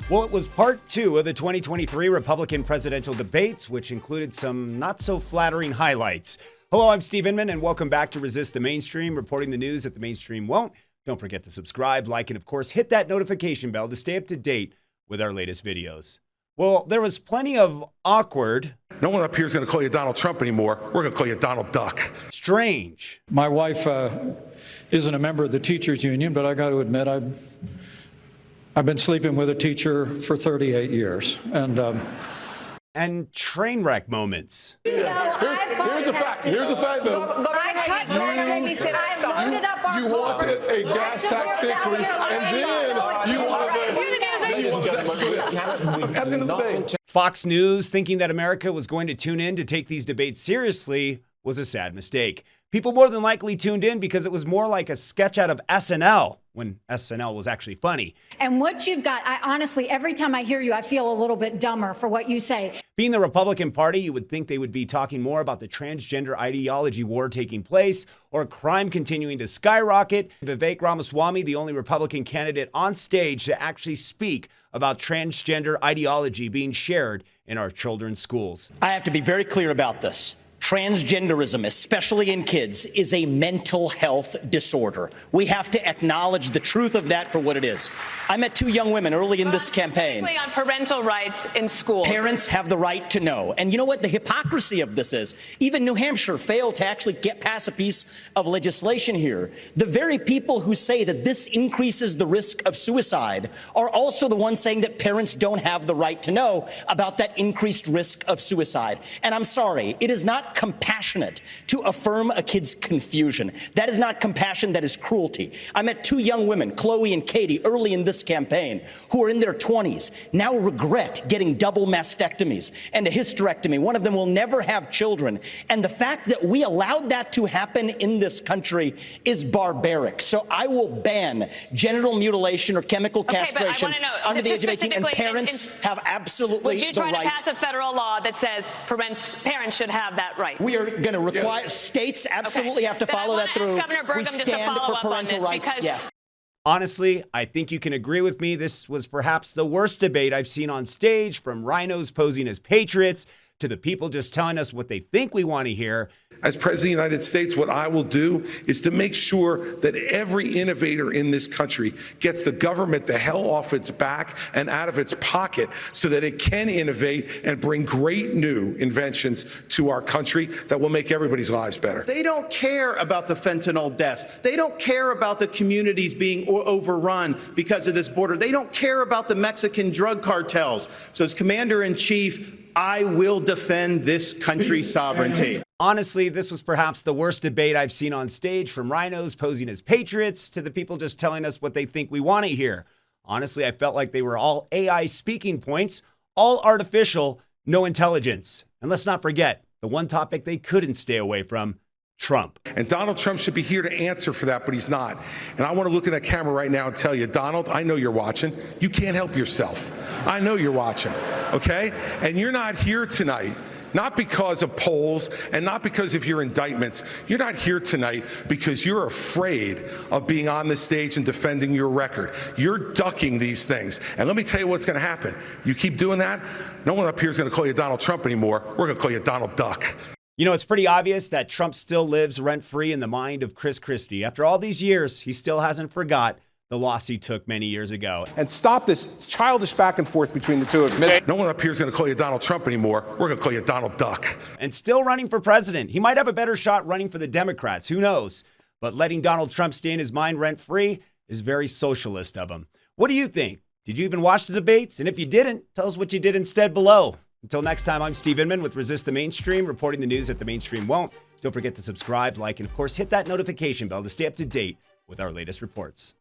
Well, it was part two of the 2023 Republican presidential debates, which included some not so flattering highlights. Hello, I'm Steve Inman, and welcome back to Resist the Mainstream, reporting the news that the mainstream won't. Don't forget to subscribe, like, and of course, hit that notification bell to stay up to date with our latest videos. Well, there was plenty of awkward. No one up here is going to call you Donald Trump anymore. We're going to call you Donald Duck. Strange. My wife isn't a member of the teachers union, but I got to admit I've been sleeping with a teacher for 38 years. And train wreck moments. Here's a fact. Here's a fact, though. You wanted a gas tax increase, and then you wanted at the end of the day. Fox News thinking that America was going to tune in to take these debates seriously was a sad mistake. People more than likely tuned in because it was more like a sketch out of SNL, when SNL was actually funny. And what you've got, I honestly, every time I hear you, I feel a little bit dumber for what you say. Being the Republican Party, you would think they would be talking more about the transgender ideology war taking place or crime continuing to skyrocket. Vivek Ramaswamy, the only Republican candidate on stage to actually speak about transgender ideology being shared in our children's schools. I have to be very clear about this. Transgenderism, especially in kids, is a mental health disorder. We have to acknowledge the truth of that for what it is. I met two young women early in this campaign. Specifically on parental rights in schools. Parents have the right to know. And you know what the hypocrisy of this is? Even New Hampshire failed to actually get past a piece of legislation here. The very people who say that this increases the risk of suicide are also the ones saying that parents don't have the right to know about that increased risk of suicide. And I'm sorry, it is not compassionate to affirm a kid's confusion. That is not compassion, that is cruelty. I met two young women, Chloe and Katie, early in this campaign, who are in their 20s, now regret getting double mastectomies and a hysterectomy. One of them will never have children. And the fact that we allowed that to happen in this country is barbaric. So I will ban genital mutilation or chemical castration under the age of 18, and parents have absolutely the right. Would you try to pass a federal law that says parents should have that right? We are going to require states absolutely have to follow that through. We stand for parental rights. Yes. Honestly, I think you can agree with me. This was perhaps the worst debate I've seen on stage, from rhinos posing as patriots to the people just telling us what they think we want to hear. As President of the United States, what I will do is to make sure that every innovator in this country gets the government the hell off its back and out of its pocket so that it can innovate and bring great new inventions to our country that will make everybody's lives better. They don't care about the fentanyl deaths. They don't care about the communities being overrun because of this border. They don't care about the Mexican drug cartels. So as Commander-in-Chief, I will defend this country's sovereignty. Honestly, this was perhaps the worst debate I've seen on stage, from rhinos posing as patriots to the people just telling us what they think we want to hear. Honestly, I felt like they were all AI speaking points, all artificial, no intelligence. And let's not forget, the one topic they couldn't stay away from: Trump. And Donald Trump should be here to answer for that, but he's not. And I want to look in that camera right now and tell you, Donald, I know you're watching. You can't help yourself. I know you're watching, okay? And you're not here tonight, not because of polls and not because of your indictments. You're not here tonight because you're afraid of being on the stage and defending your record. You're ducking these things. And let me tell you what's going to happen. You keep doing that, no one up here is going to call you Donald Trump anymore. We're going to call you Donald Duck. You know, it's pretty obvious that Trump still lives rent-free in the mind of Chris Christie. After all these years, he still hasn't forgot the loss he took many years ago. And stop this childish back and forth between the two of you. No one up here is going to call you Donald Trump anymore. We're going to call you Donald Duck. And still running for president. He might have a better shot running for the Democrats. Who knows? But letting Donald Trump stay in his mind rent-free is very socialist of him. What do you think? Did you even watch the debates? And if you didn't, tell us what you did instead below. Until next time, I'm Steve Inman with Resist the Mainstream, reporting the news that the mainstream won't. Don't forget to subscribe, like, and of course, hit that notification bell to stay up to date with our latest reports.